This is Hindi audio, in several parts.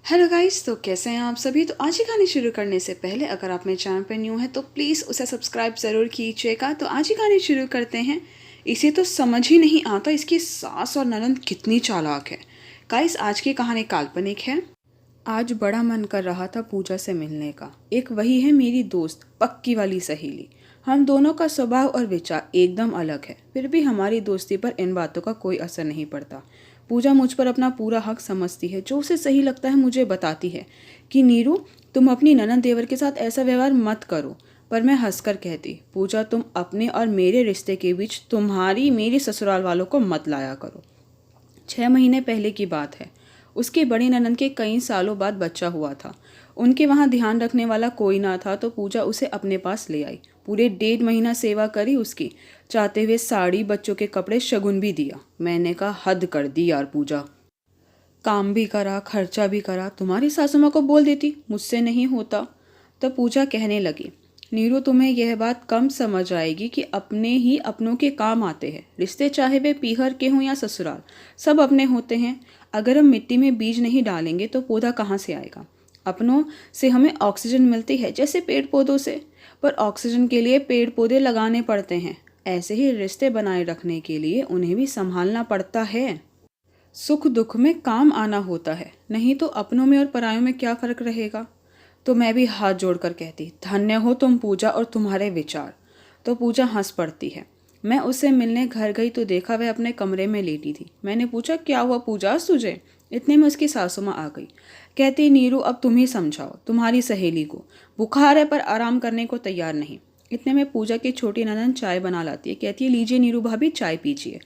हेलो गाइस, तो कैसे हैं आप सभी। तो आज की कहानी शुरू करने से पहले अगर आप मेरे चैनल पर न्यू हैं तो प्लीज़ उसे सब्सक्राइब ज़रूर कीजिएगा। तो आज की कहानी शुरू करते हैं। इसे तो समझ ही नहीं आता इसकी सास और ननंद कितनी चालाक है। गाइस, आज की कहानी काल्पनिक है। आज बड़ा मन कर रहा था पूजा से मिलने का। एक वही है मेरी दोस्त, पक्की वाली सहेली। हम दोनों का स्वभाव और विचार एकदम अलग है, फिर भी हमारी दोस्ती पर इन बातों का कोई असर नहीं पड़ता। पूजा मुझ पर अपना पूरा हक समझती है। जो उसे सही लगता है मुझे बताती है कि नीरू, तुम अपनी ननंद देवर के साथ ऐसा व्यवहार मत करो। पर मैं हंसकर कहती, पूजा तुम अपने और मेरे रिश्ते के बीच तुम्हारी मेरे ससुराल वालों को मत लाया करो। 6 महीने पहले की बात है। उसकी बड़ी ननंद के कई सालों बाद बच्चा हुआ था। उनके वहाँ ध्यान रखने वाला कोई ना था तो पूजा उसे अपने पास ले आई। पूरे 1.5 महीना सेवा करी उसकी, चाहते हुए साड़ी, बच्चों के कपड़े, शगुन भी दिया। मैंने कहा, हद कर दी यार पूजा। काम भी करा, खर्चा भी करा। तुम्हारी सासू माँ को बोल देती, मुझसे नहीं होता। तो पूजा कहने लगी, नीरू, तुम्हें यह बात कम समझ आएगी कि अपने ही अपनों के काम आते हैं। रिश्ते चाहे वे पीहर के हों या ससुराल, सब अपने होते हैं। अगर हम मिट्टी में बीज नहीं डालेंगे तो पौधा कहाँ से आएगा। अपनों से हमें ऑक्सीजन मिलती है जैसे पेड़ पौधों से, पर ऑक्सीजन के लिए पेड़ पौधे लगाने पड़ते हैं। ऐसे ही रिश्ते बनाए रखने के लिए उन्हें भी संभालना पड़ता है। सुख दुख में काम आना होता है, नहीं तो अपनों में और परायों में क्या फर्क रहेगा। तो मैं भी हाथ जोड़कर कहती, धन्य हो तुम पूजा और तुम्हारे विचार। तो पूजा हंस पड़ती है। मैं उससे मिलने घर गई तो देखा वह अपने कमरे में लेटी थी। मैंने पूछा, क्या हुआ पूजा आज तुझे। इतने में उसकी सासू माँ आ गई। कहती, नीरू, अब तुम ही समझाओ तुम्हारी सहेली को। बुखार है पर आराम करने को तैयार नहीं। इतने में पूजा की छोटी ननंद चाय बना लाती है। कहती है, लीजिए नीरू भाभी, चाय पीजिए।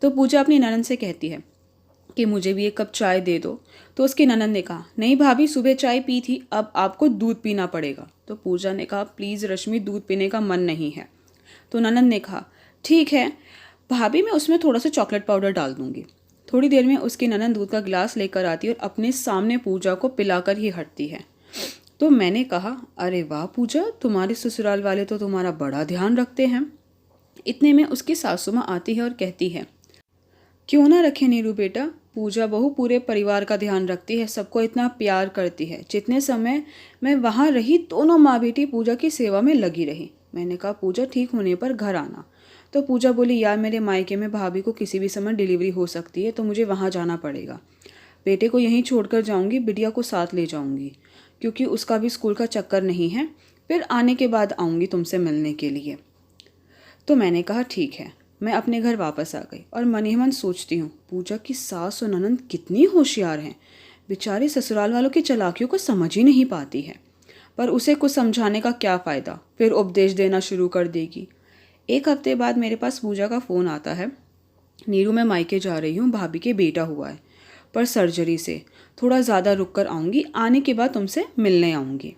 तो पूजा अपनी ननंद से कहती है कि मुझे भी एक कप चाय दे दो। तो उसकी ननंद ने कहा, नहीं भाभी, सुबह चाय पी थी, अब आपको दूध पीना पड़ेगा। तो पूजा ने कहा, प्लीज़ रश्मि, दूध पीने का मन नहीं है। तो ननंद ने कहा, ठीक है भाभी, मैं उसमें थोड़ा सा चॉकलेट पाउडर डाल दूंगी। थोड़ी देर में उसकी ननंद दूध का गिलास लेकर आती है और अपने सामने पूजा को पिलाकर ही हटती है। तो मैंने कहा, अरे वाह पूजा, तुम्हारे ससुराल वाले तो तुम्हारा बड़ा ध्यान रखते हैं। इतने में उसकी सासू माँ आती है और कहती है, क्यों ना रखे नीरू बेटा, पूजा बहू पूरे परिवार का ध्यान रखती है, सबको इतना प्यार करती है। जितने समय मैं वहाँ रही दोनों माँ बेटी पूजा की सेवा में लगी रही। मैंने कहा, पूजा ठीक होने पर घर आना। तो पूजा बोली, यार मेरे मायके में भाभी को किसी भी समय डिलीवरी हो सकती है तो मुझे वहाँ जाना पड़ेगा। बेटे को यहीं छोड़कर जाऊँगी, बिटिया को साथ ले जाऊँगी क्योंकि उसका भी स्कूल का चक्कर नहीं है। फिर आने के बाद आऊँगी तुमसे मिलने के लिए। तो मैंने कहा, ठीक है। मैं अपने घर वापस आ गई और मन ही मन सोचती हूँ, पूजा की सास और ननंद कितनी होशियार हैं। बेचारे ससुराल वालों की चालाकियों को समझ ही नहीं पाती है। पर उसे कुछ समझाने का क्या फ़ायदा, फिर उपदेश देना शुरू कर देगी। 1 हफ्ते बाद मेरे पास पूजा का फ़ोन आता है, नीरू, मैं मायके जा रही हूँ, भाभी के बेटा हुआ है पर सर्जरी से, थोड़ा ज़्यादा रुक कर आऊँगी, आने के बाद तुमसे मिलने आऊँगी।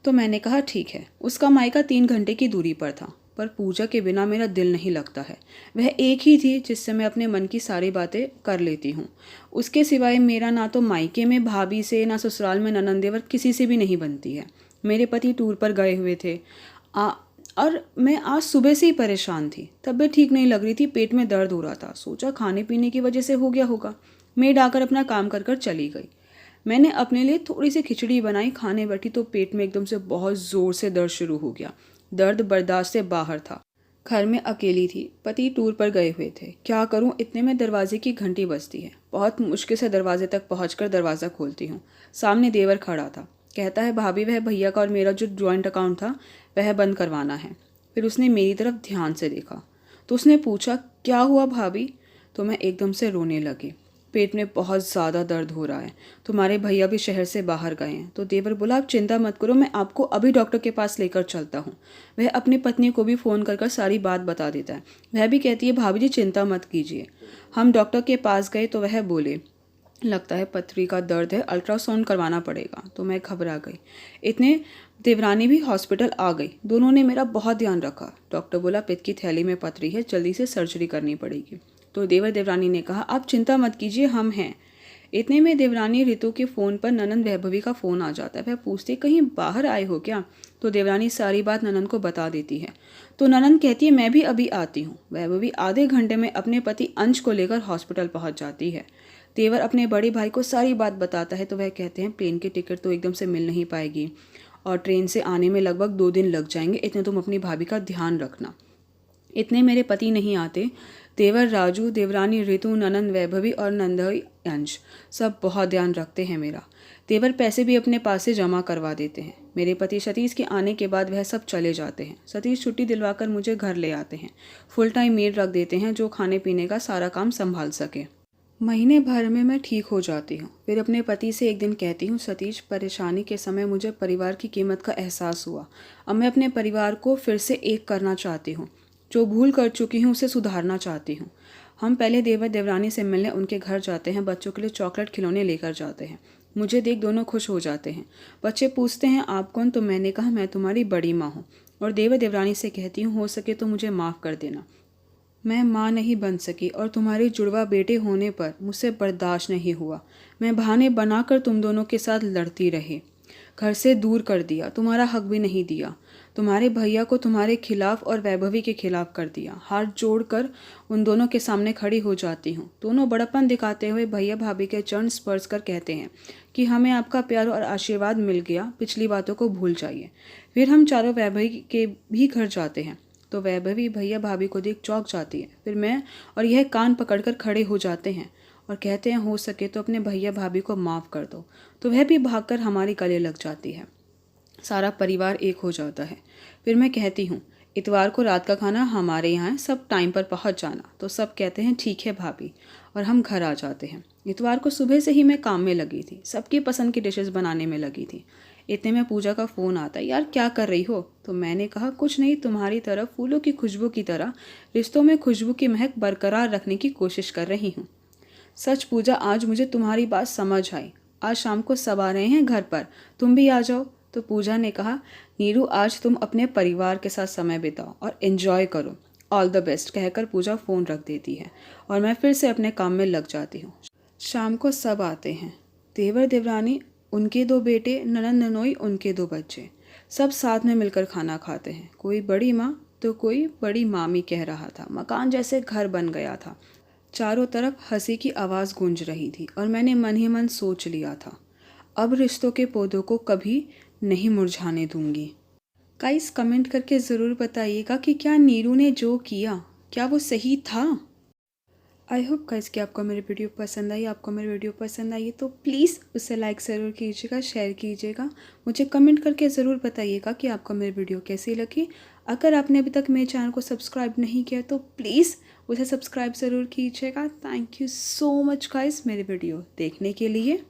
तो मैंने कहा, ठीक है। उसका मायका 3 घंटे की दूरी पर था, पर पूजा के बिना मेरा दिल नहीं लगता है। वह एक ही थी जिससे मैं अपने मन की सारी बातें कर लेती हूँ। उसके सिवाय मेरा ना तो मायके में भाभी से, ना ससुराल में ननंद देवर किसी से भी नहीं बनती है। मेरे पति टूर पर गए हुए थे और मैं आज सुबह से ही परेशान थी। तबीयत ठीक नहीं लग रही थी, पेट में दर्द हो रहा था। सोचा खाने पीने की वजह से हो गया होगा। मेड आकर अपना काम कर कर चली गई। मैंने अपने लिए थोड़ी सी खिचड़ी बनाई, खाने बैठी तो पेट में एकदम से बहुत ज़ोर से दर्द शुरू हो गया। दर्द बर्दाश्त से बाहर था। घर में अकेली थी, पति टूर पर गए हुए थे। क्या करूं। इतने में दरवाजे की घंटी बजती है। बहुत मुश्किल से दरवाजे तक पहुंचकर दरवाज़ा खोलती हूँ। सामने देवर खड़ा था। कहता है, भाभी, वह भैया का और मेरा जो जॉइंट अकाउंट था वह बंद करवाना है। फिर उसने मेरी तरफ ध्यान से देखा तो उसने पूछा, क्या हुआ भाभी। तो मैं एकदम से रोने लगी। पेट में बहुत ज़्यादा दर्द हो रहा है, तुम्हारे भैया भी शहर से बाहर गए हैं। तो देवर बोला, आप चिंता मत करो, मैं आपको अभी डॉक्टर के पास लेकर चलता हूँ। वह अपनी पत्नी को भी फ़ोन कर सारी बात बता देता है। वह भी कहती है, भाभी जी चिंता मत कीजिए। हम डॉक्टर के पास गए तो वह बोले, लगता है पथरी का दर्द है, अल्ट्रासाउंड करवाना पड़ेगा। तो मैं घबरा गई। इतने देवरानी भी हॉस्पिटल आ गई। दोनों ने मेरा बहुत ध्यान रखा। डॉक्टर बोला, पित्त की थैली में पथरी है, जल्दी से सर्जरी करनी पड़ेगी। तो देवर देवरानी ने कहा, आप चिंता मत कीजिए, हम हैं। इतने में देवरानी ऋतु के फ़ोन पर ननंद वैभवी का फ़ोन आ जाता है। वह पूछती, कहीं बाहर आए हो क्या। तो देवरानी सारी बात ननंद को बता देती है। तो ननंद कहती है, मैं भी अभी आती हूँ। वैभवी आधे घंटे में अपने पति अंश को लेकर हॉस्पिटल पहुँच जाती है। तेवर अपने बड़े भाई को सारी बात बताता है तो वह कहते हैं प्लेन की टिकट तो एकदम से मिल नहीं पाएगी और ट्रेन से आने में लगभग 2 दिन लग जाएंगे, इतने तुम अपनी भाभी का ध्यान रखना। इतने मेरे पति नहीं आते। तेवर, राजू, देवरानी ऋतु, ननंद वैभवी और नंदई अंश सब बहुत ध्यान रखते हैं मेरा। तेवर पैसे भी अपने पास से जमा करवा देते हैं। मेरे पति सतीश के आने के बाद वह सब चले जाते हैं। सतीश छुट्टी दिलवाकर मुझे घर ले आते हैं। फुल टाइम मेड रख देते हैं जो खाने पीने का सारा काम संभाल सके। महीने भर में मैं ठीक हो जाती हूँ। फिर अपने पति से एक दिन कहती हूँ, सतीश, परेशानी के समय मुझे परिवार की कीमत का एहसास हुआ। अब मैं अपने परिवार को फिर से एक करना चाहती हूँ। जो भूल कर चुकी हूँ उसे सुधारना चाहती हूँ। हम पहले देवर देवरानी से मिलने उनके घर जाते हैं। बच्चों के लिए चॉकलेट खिलौने लेकर जाते हैं। मुझे देख दोनों खुश हो जाते हैं। बच्चे पूछते हैं आप कौन, तो मैंने कहा मैं तुम्हारी बड़ी माँ हूँ। और देवर देवरानी से कहती हूँ हो सके तो मुझे माफ़ कर देना। मैं माँ नहीं बन सकी और तुम्हारे जुड़वा बेटे होने पर मुझसे बर्दाश्त नहीं हुआ। मैं बहाने बनाकर तुम दोनों के साथ लड़ती रही, घर से दूर कर दिया, तुम्हारा हक भी नहीं दिया। तुम्हारे भैया को तुम्हारे खिलाफ और वैभवी के खिलाफ कर दिया। हाथ जोड़कर उन दोनों के सामने खड़ी हो जाती हूँ। दोनों बड़प्पन दिखाते हुए भैया भाभी के चरण स्पर्श कर कहते हैं कि हमें आपका प्यार और आशीर्वाद मिल गया, पिछली बातों को भूल जाइए। फिर हम चारों वैभवी के भी घर जाते हैं तो वैभवी भैया भाभी को देख चौंक जाती है। फिर मैं और यह कान पकड़कर खड़े हो जाते हैं और कहते हैं हो सके तो अपने भैया भाभी को माफ़ कर दो। तो वह भी भागकर हमारी गले लग जाती है। सारा परिवार एक हो जाता है। फिर मैं कहती हूँ इतवार को रात का खाना हमारे यहाँ है, सब टाइम पर पहुँच जाना। तो सब कहते हैं ठीक है भाभी, और हम घर आ जाते हैं। इतवार को सुबह से ही मैं काम में लगी थी, सबकी पसंद की डिशेस बनाने में लगी थी। इतने में पूजा का फ़ोन आता है, यार क्या कर रही हो? तो मैंने कहा कुछ नहीं, तुम्हारी तरफ फूलों की खुशबू की तरह रिश्तों में खुशबू की महक बरकरार रखने की कोशिश कर रही हूँ। सच पूजा, आज मुझे तुम्हारी बात समझ आई। आज शाम को सब आ रहे हैं घर पर, तुम भी आ जाओ। तो पूजा ने कहा नीरू, आज तुम अपने परिवार के साथ समय बिताओ और एंजॉय करो। ऑल द बेस्ट कहकर पूजा फ़ोन रख देती है और मैं फिर से अपने काम में लग जाती हूँ। शाम को सब आते हैं। देवर देवरानी, उनके 2 बेटे, ननंद ननोई, उनके 2 बच्चे, सब साथ में मिलकर खाना खाते हैं। कोई बड़ी माँ तो कोई बड़ी मामी कह रहा था। मकान जैसे घर बन गया था। चारों तरफ हंसी की आवाज़ गूंज रही थी और मैंने मन ही मन सोच लिया था अब रिश्तों के पौधों को कभी नहीं मुरझाने दूंगी। गाइस, कमेंट करके ज़रूर बताइएगा कि क्या नीरू ने जो किया क्या वो सही था। आई होप गाइस कि आपको मेरी वीडियो पसंद आई। आपको मेरी वीडियो पसंद आई तो प्लीज़ उसे लाइक ज़रूर कीजिएगा, शेयर कीजिएगा। मुझे कमेंट करके ज़रूर बताइएगा कि आपको मेरी वीडियो कैसी लगी। अगर आपने अभी तक मेरे चैनल को सब्सक्राइब नहीं किया तो प्लीज़ उसे सब्सक्राइब ज़रूर कीजिएगा। Thank you so much guys मेरी वीडियो देखने के लिए।